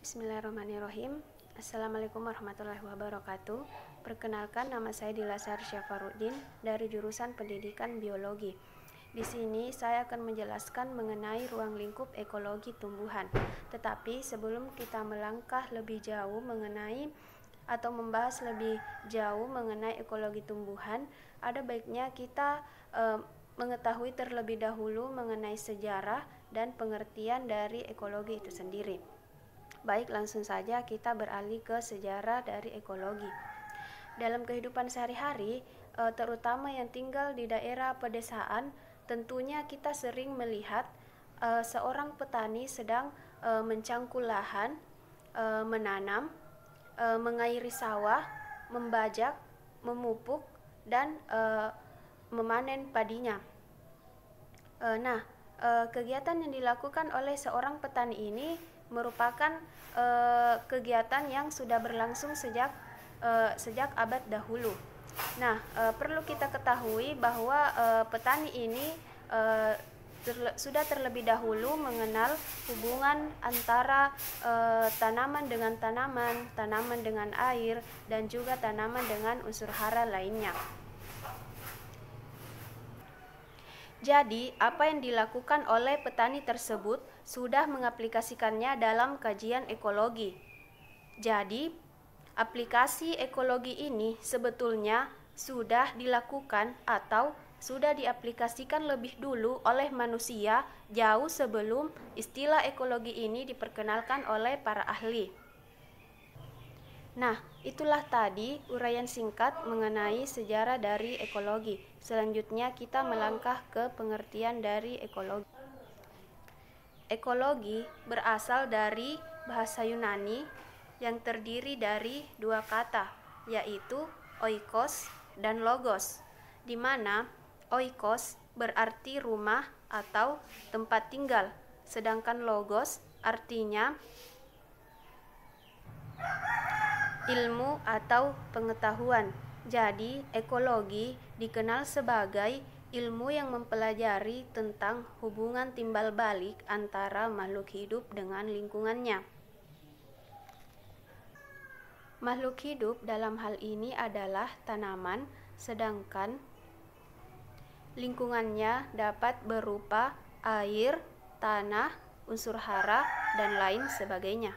Bismillahirrahmanirrahim. Assalamualaikum warahmatullahi wabarakatuh. Perkenalkan, nama saya Dilasar Syafaruddin dari jurusan Pendidikan Biologi. Di sini saya akan menjelaskan mengenai ruang lingkup ekologi tumbuhan. Tetapi sebelum kita melangkah lebih jauh mengenai atau membahas lebih jauh mengenai ekologi tumbuhan, ada baiknya kita mengetahui terlebih dahulu mengenai sejarah dan pengertian dari ekologi itu sendiri. Baik, langsung saja kita beralih ke sejarah dari ekologi. Dalam kehidupan sehari-hari, terutama yang tinggal di daerah pedesaan, tentunya kita sering melihat seorang petani sedang mencangkul lahan, menanam, mengairi sawah, membajak, memupuk, dan memanen padinya. Kegiatan yang dilakukan oleh seorang petani ini merupakan kegiatan yang sudah berlangsung sejak abad dahulu. Perlu kita ketahui bahwa petani ini sudah terlebih dahulu mengenal hubungan antara tanaman dengan tanaman, tanaman dengan air, dan juga tanaman dengan unsur hara lainnya. Jadi, apa yang dilakukan oleh petani tersebut sudah mengaplikasikannya dalam kajian ekologi. Jadi, aplikasi ekologi ini sebetulnya sudah dilakukan atau sudah diaplikasikan lebih dulu oleh manusia jauh sebelum istilah ekologi ini diperkenalkan oleh para ahli. Itulah tadi uraian singkat mengenai sejarah dari ekologi. Selanjutnya kita melangkah ke pengertian dari ekologi. Ekologi berasal dari bahasa Yunani yang terdiri dari dua kata, yaitu oikos dan logos, di mana oikos berarti rumah atau tempat tinggal, sedangkan logos artinya ilmu atau pengetahuan. Jadi, ekologi dikenal sebagai ilmu yang mempelajari tentang hubungan timbal balik antara makhluk hidup dengan lingkungannya. Makhluk hidup dalam hal ini adalah tanaman, sedangkan lingkungannya dapat berupa air, tanah, unsur hara, dan lain sebagainya.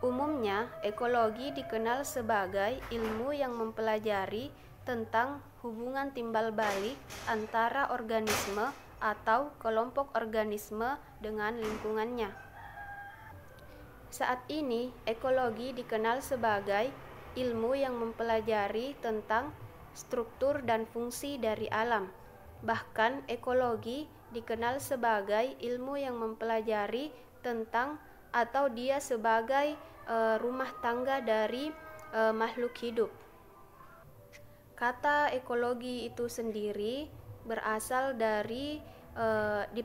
Umumnya, ekologi dikenal sebagai ilmu yang mempelajari tentang hubungan timbal balik antara organisme atau kelompok organisme dengan lingkungannya. Saat ini, ekologi dikenal sebagai ilmu yang mempelajari tentang struktur dan fungsi dari alam. Bahkan, ekologi dikenal sebagai ilmu yang mempelajari tentang atau dia sebagai rumah tangga dari makhluk hidup. Kata ekologi itu sendiri berasal dari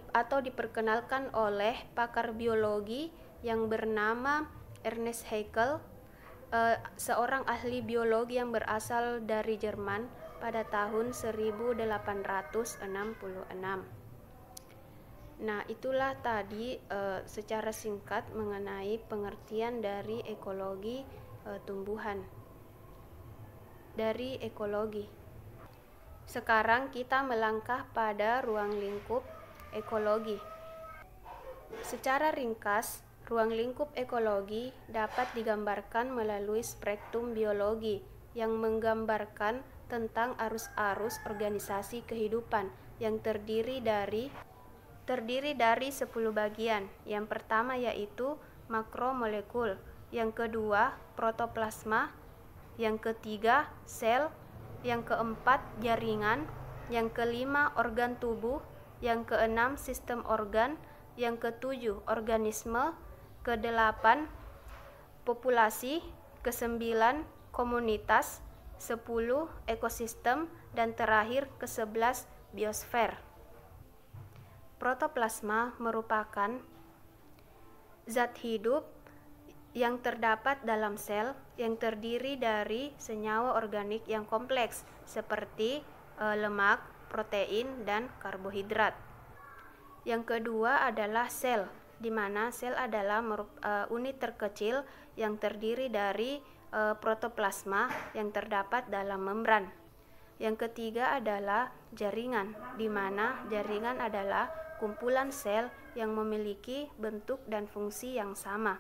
atau diperkenalkan oleh pakar biologi yang bernama Ernest Haeckel, seorang ahli biologi yang berasal dari Jerman pada tahun 1866. Itulah tadi secara singkat mengenai pengertian dari ekologi tumbuhan. Dari ekologi. Sekarang kita melangkah pada ruang lingkup ekologi. Secara ringkas, ruang lingkup ekologi dapat digambarkan melalui spektrum biologi yang menggambarkan tentang arus-arus organisasi kehidupan yang terdiri dari 10 bagian. Yang pertama yaitu makromolekul, yang kedua protoplasma, yang ketiga sel, yang keempat jaringan, yang kelima organ tubuh, yang keenam sistem organ, yang ketujuh organisme, kedelapan populasi, kesembilan komunitas, 10 ekosistem, dan terakhir ke-11 biosfer. Protoplasma merupakan zat hidup yang terdapat dalam sel yang terdiri dari senyawa organik yang kompleks seperti lemak, protein, dan karbohidrat. Yang kedua adalah sel, di mana sel adalah unit terkecil yang terdiri dari protoplasma yang terdapat dalam membran. Yang ketiga adalah jaringan, di mana jaringan adalah kumpulan sel yang memiliki bentuk dan fungsi yang sama.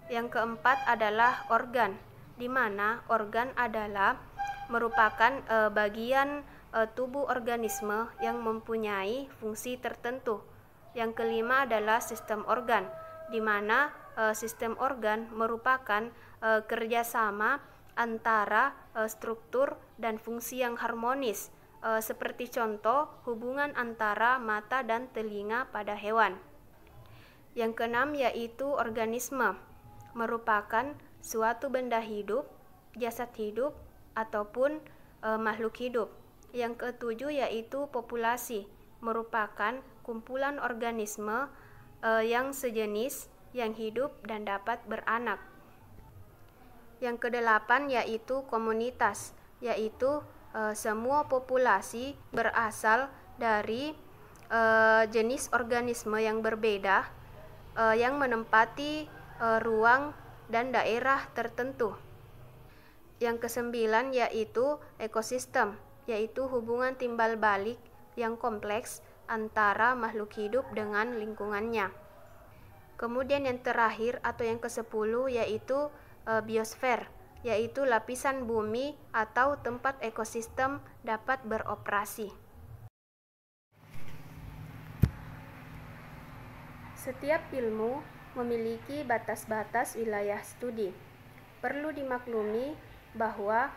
Yang keempat adalah organ, di mana organ adalah merupakan bagian tubuh organisme yang mempunyai fungsi tertentu. Yang kelima adalah sistem organ, di mana sistem organ merupakan kerjasama antara struktur dan fungsi yang harmonis, seperti contoh hubungan antara mata dan telinga pada hewan. Yang keenam yaitu organisme, merupakan suatu benda hidup, jasad hidup, ataupun makhluk hidup. Yang ketujuh yaitu populasi, merupakan kumpulan organisme yang sejenis, yang hidup dan dapat beranak. Yang kedelapan yaitu komunitas, yaitu semua populasi berasal dari jenis organisme yang berbeda yang menempati ruang dan daerah tertentu. Yang kesembilan yaitu ekosistem, yaitu hubungan timbal balik yang kompleks antara makhluk hidup dengan lingkungannya. Kemudian yang terakhir atau yang ke-10 yaitu biosfer, yaitu lapisan bumi atau tempat ekosistem dapat beroperasi. Setiap ilmu memiliki batas-batas wilayah studi. Perlu dimaklumi bahwa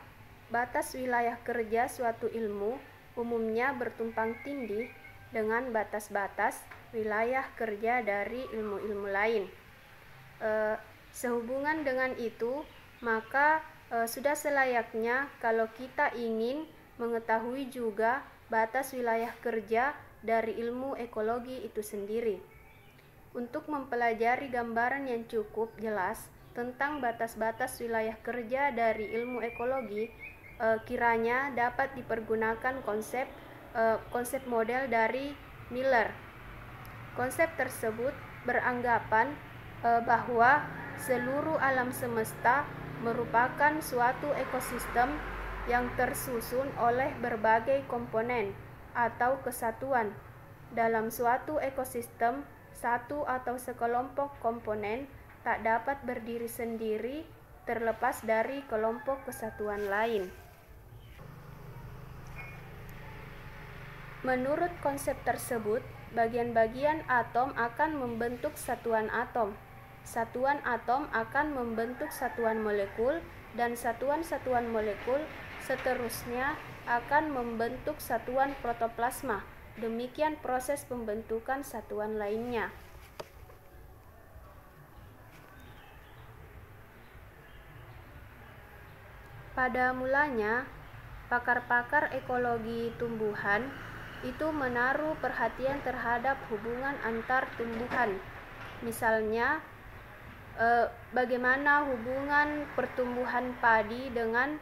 batas wilayah kerja suatu ilmu umumnya bertumpang tindih dengan batas-batas wilayah kerja dari ilmu-ilmu lain. Sehubungan dengan itu, maka sudah selayaknya kalau kita ingin mengetahui juga batas wilayah kerja dari ilmu ekologi itu sendiri. Untuk mempelajari gambaran yang cukup jelas tentang batas-batas wilayah kerja dari ilmu ekologi, kiranya dapat dipergunakan konsep model dari Miller. Konsep tersebut beranggapan bahwa seluruh alam semesta merupakan suatu ekosistem yang tersusun oleh berbagai komponen atau kesatuan. Dalam suatu ekosistem, satu atau sekelompok komponen tak dapat berdiri sendiri terlepas dari kelompok kesatuan lain. Menurut konsep tersebut, bagian-bagian atom akan membentuk satuan atom. Satuan atom akan membentuk satuan molekul, dan satuan-satuan molekul seterusnya akan membentuk satuan protoplasma. Demikian proses pembentukan satuan lainnya. Pada mulanya, pakar-pakar ekologi tumbuhan itu menaruh perhatian terhadap hubungan antar tumbuhan. Misalnya, bagaimana hubungan pertumbuhan padi dengan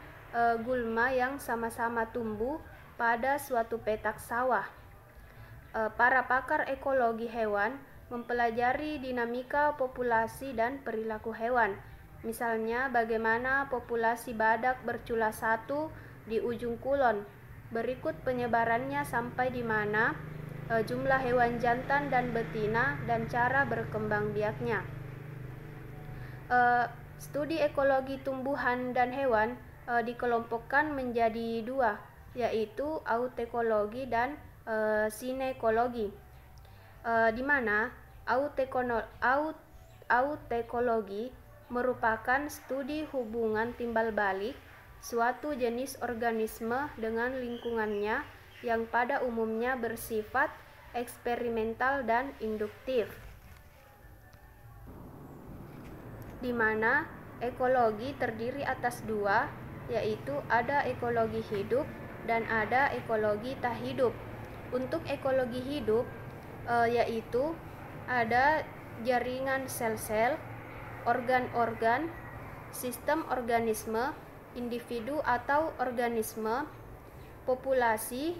gulma yang sama-sama tumbuh pada suatu petak sawah. Para pakar ekologi hewan mempelajari dinamika populasi dan perilaku hewan. Misalnya, bagaimana populasi badak bercula satu di ujung kulon. Berikut penyebarannya sampai di mana jumlah hewan jantan dan betina dan cara berkembang biaknya. Studi ekologi tumbuhan dan hewan dikelompokkan menjadi dua, yaitu autekologi dan sinekologi, di mana autekologi merupakan studi hubungan timbal balik suatu jenis organisme dengan lingkungannya yang pada umumnya bersifat eksperimental dan induktif, di mana ekologi terdiri atas dua, yaitu ada ekologi hidup dan ada ekologi tak hidup. Untuk ekologi hidup yaitu ada jaringan sel-sel, organ-organ, sistem organisme, individu atau organisme, populasi,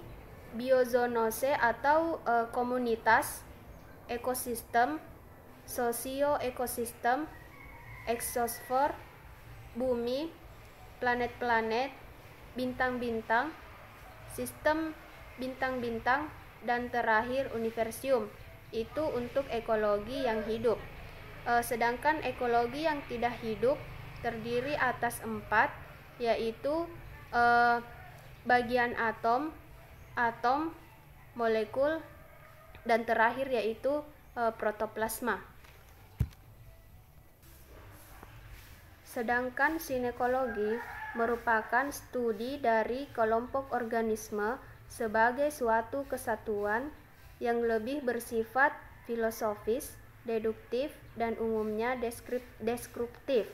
biozoonose atau komunitas, ekosistem, sosio-ekosistem, exosfer, bumi, planet-planet, bintang-bintang, sistem bintang-bintang, dan terakhir universum. Itu untuk ekologi yang hidup. Sedangkan ekologi yang tidak hidup terdiri atas 4, yaitu bagian atom, molekul, dan terakhir yaitu protoplasma. Sedangkan sinekologi merupakan studi dari kelompok organisme sebagai suatu kesatuan yang lebih bersifat filosofis, deduktif, dan umumnya deskriptif.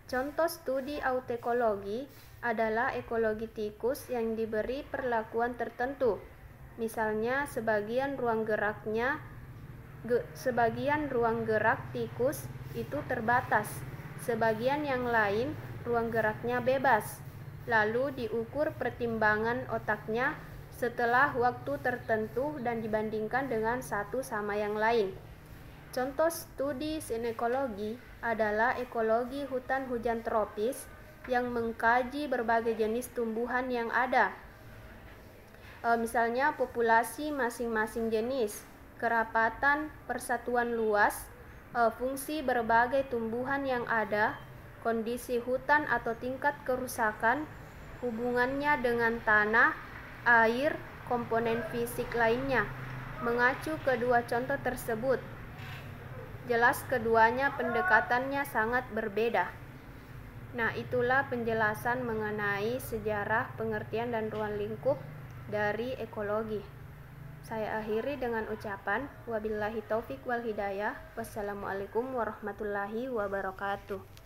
Contoh studi autekologi adalah ekologi tikus yang diberi perlakuan tertentu. Misalnya sebagian ruang gerak tikus itu terbatas, sebagian yang lain ruang geraknya bebas. Lalu diukur pertimbangan otaknya setelah waktu tertentu dan dibandingkan dengan satu sama yang lain. Contoh studi sinekologi adalah ekologi hutan hujan tropis yang mengkaji berbagai jenis tumbuhan yang ada. Misalnya populasi masing-masing jenis, kerapatan, persatuan luas, fungsi berbagai tumbuhan yang ada, kondisi hutan atau tingkat kerusakan, hubungannya dengan tanah, air, komponen fisik lainnya. Mengacu kedua contoh tersebut, jelas keduanya pendekatannya sangat berbeda. Nah, itulah penjelasan mengenai sejarah, pengertian, dan ruang lingkup dari ekologi. Saya akhiri dengan ucapan wabillahi taufik wal hidayah. Wassalamualaikum warahmatullahi wabarakatuh.